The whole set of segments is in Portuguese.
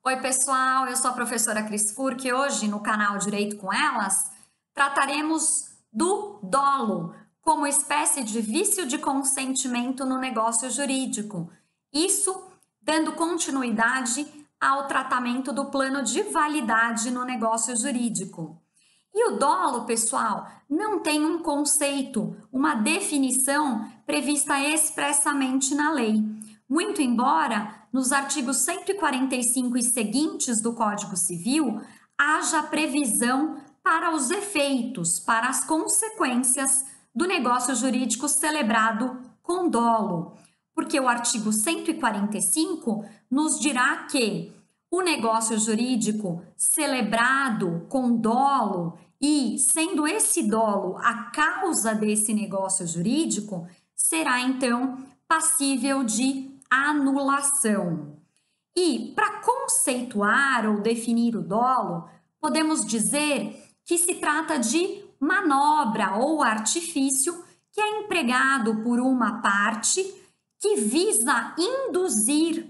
Oi, pessoal, eu sou a professora Cris Furk e hoje no canal Direito com Elas trataremos do dolo como espécie de vício de consentimento no negócio jurídico. Isso dando continuidade ao tratamento do plano de validade no negócio jurídico. E o dolo, pessoal, não tem um conceito, uma definição prevista expressamente na lei. Muito embora, nos artigos 145 e seguintes do Código Civil, haja previsão para os efeitos, para as consequências do negócio jurídico celebrado com dolo. Porque o artigo 145 nos dirá que o negócio jurídico celebrado com dolo e sendo esse dolo a causa desse negócio jurídico, será então passível de anulação. E para conceituar ou definir o dolo, podemos dizer que se trata de manobra ou artifício que é empregado por uma parte que visa induzir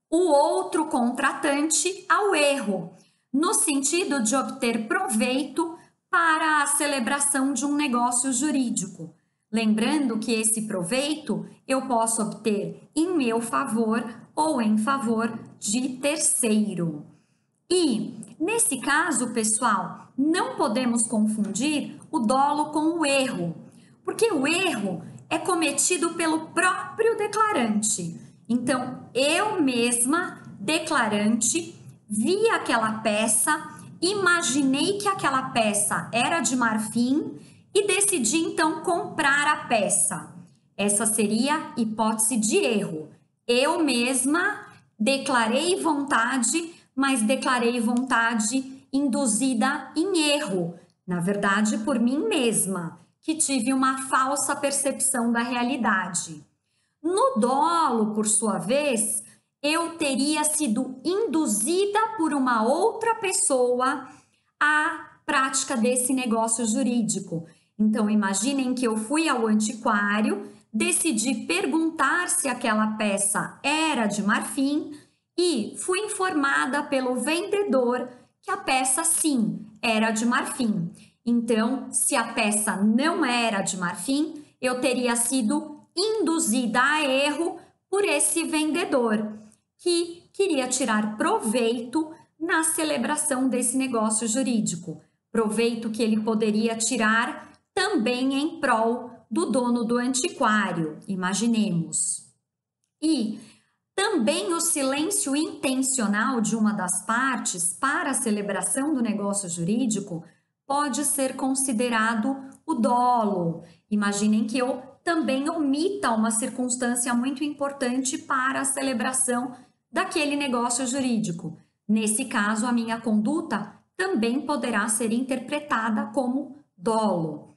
o outro contratante ao erro, no sentido de obter proveito para a celebração de um negócio jurídico. Lembrando que esse proveito eu posso obter em meu favor ou em favor de terceiro. E, nesse caso, pessoal, não podemos confundir o dolo com o erro, porque o erro é cometido pelo próprio declarante. Então, eu mesma, declarante, vi aquela peça, imaginei que aquela peça era de marfim e decidi então comprar a peça. Essa seria a hipótese de erro. Eu mesma declarei vontade, mas declarei vontade induzida em erro, na verdade por mim mesma, que tive uma falsa percepção da realidade. No dolo, por sua vez, eu teria sido induzida por uma outra pessoa à prática desse negócio jurídico. Então, imaginem que eu fui ao antiquário, decidi perguntar se aquela peça era de marfim e fui informada pelo vendedor que a peça sim era de marfim. Então, se a peça não era de marfim, eu teria sido induzida a erro por esse vendedor que queria tirar proveito na celebração desse negócio jurídico. Proveito que ele poderia tirar também em prol do dono do antiquário, imaginemos. E também o silêncio intencional de uma das partes para a celebração do negócio jurídico pode ser considerado o dolo. Imaginem que eu também omita uma circunstância muito importante para a celebração daquele negócio jurídico. Nesse caso, a minha conduta também poderá ser interpretada como dolo.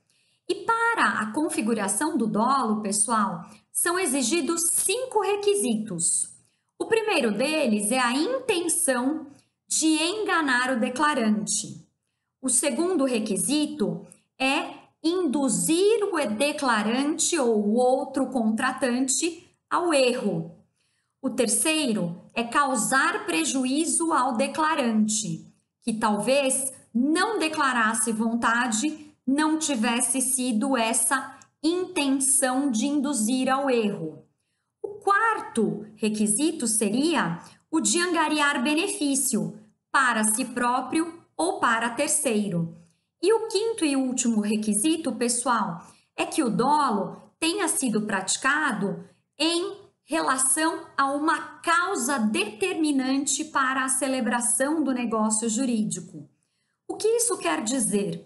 E para a configuração do dolo, pessoal, são exigidos 5 requisitos. O primeiro deles é a intenção de enganar o declarante. O segundo requisito é induzir o declarante ou o outro contratante ao erro. O terceiro é causar prejuízo ao declarante, que talvez não declarasse vontade, não tivesse sido essa intenção de induzir ao erro. O quarto requisito seria o de angariar benefício para si próprio ou para terceiro. E o quinto e último requisito, pessoal, é que o dolo tenha sido praticado em relação a uma causa determinante para a celebração do negócio jurídico. O que isso quer dizer?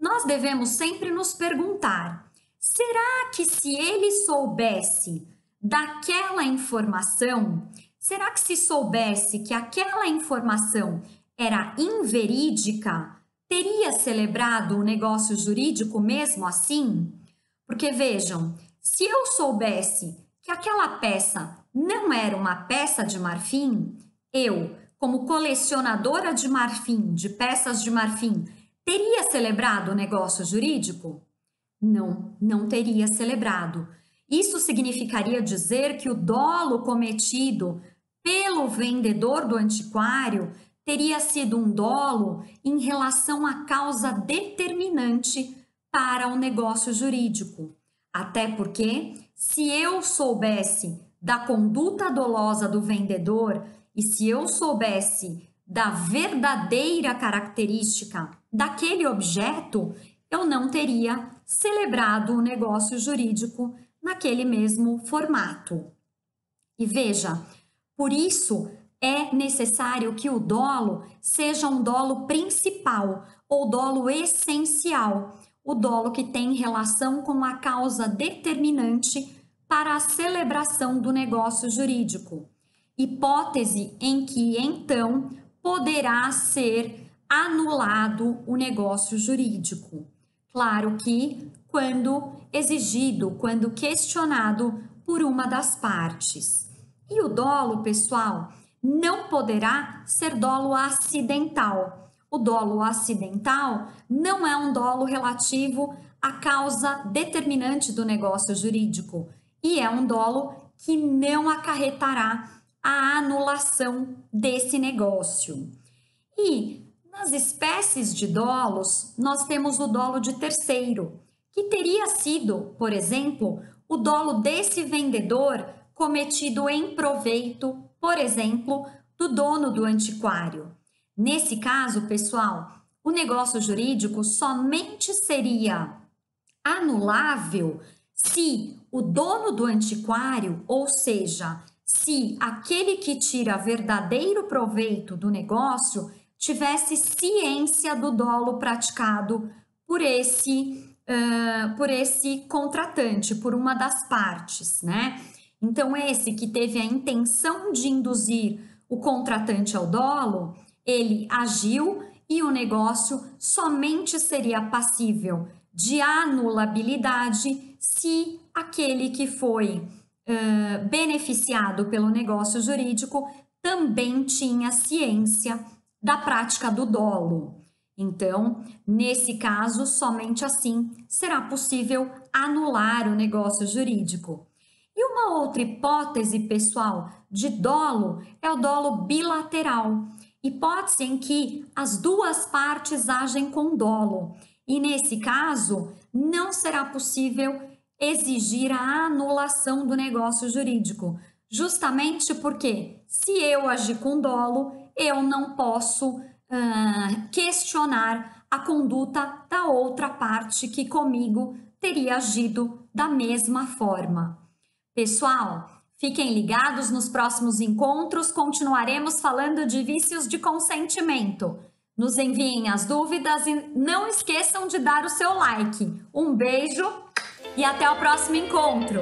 Nós devemos sempre nos perguntar: será que se ele soubesse daquela informação, será que se soubesse que aquela informação era inverídica, teria celebrado o negócio jurídico mesmo assim? Porque vejam, se eu soubesse que aquela peça não era uma peça de marfim, eu, como colecionadora de marfim, de peças de marfim, teria celebrado o negócio jurídico? Não, não teria celebrado. Isso significaria dizer que o dolo cometido pelo vendedor do antiquário teria sido um dolo em relação à causa determinante para o negócio jurídico. Até porque, se eu soubesse da conduta dolosa do vendedor e se eu soubesse da verdadeira característica daquele objeto, eu não teria celebrado o negócio jurídico naquele mesmo formato. E veja, por isso é necessário que o dolo seja um dolo principal ou dolo essencial, o dolo que tem relação com a causa determinante para a celebração do negócio jurídico. Hipótese em que, então, poderá ser anulado o negócio jurídico. Claro que quando exigido, quando questionado por uma das partes. E o dolo, pessoal, não poderá ser dolo acidental. O dolo acidental não é um dolo relativo à causa determinante do negócio jurídico e é um dolo que não acarretará a anulação desse negócio. E nas espécies de dolos, nós temos o dolo de terceiro, que teria sido, por exemplo, o dolo desse vendedor cometido em proveito, por exemplo, do dono do antiquário. Nesse caso, pessoal, o negócio jurídico somente seria anulável se o dono do antiquário, ou seja, se aquele que tira verdadeiro proveito do negócio tivesse ciência do dolo praticado por esse contratante, por uma das partes, né? Então, esse que teve a intenção de induzir o contratante ao dolo, ele agiu e o negócio somente seria passível de anulabilidade se aquele que foi beneficiado pelo negócio jurídico também tinha ciência da prática do dolo. Então, nesse caso, somente assim será possível anular o negócio jurídico. E uma outra hipótese, pessoal, de dolo é o dolo bilateral, hipótese em que as duas partes agem com dolo. E nesse caso, não será possível exigir a anulação do negócio jurídico, justamente porque, se eu agir com dolo, eu não posso questionar a conduta da outra parte que comigo teria agido da mesma forma. Pessoal, fiquem ligados nos próximos encontros, continuaremos falando de vícios de consentimento. Nos enviem as dúvidas e não esqueçam de dar o seu like. Um beijo e até o próximo encontro!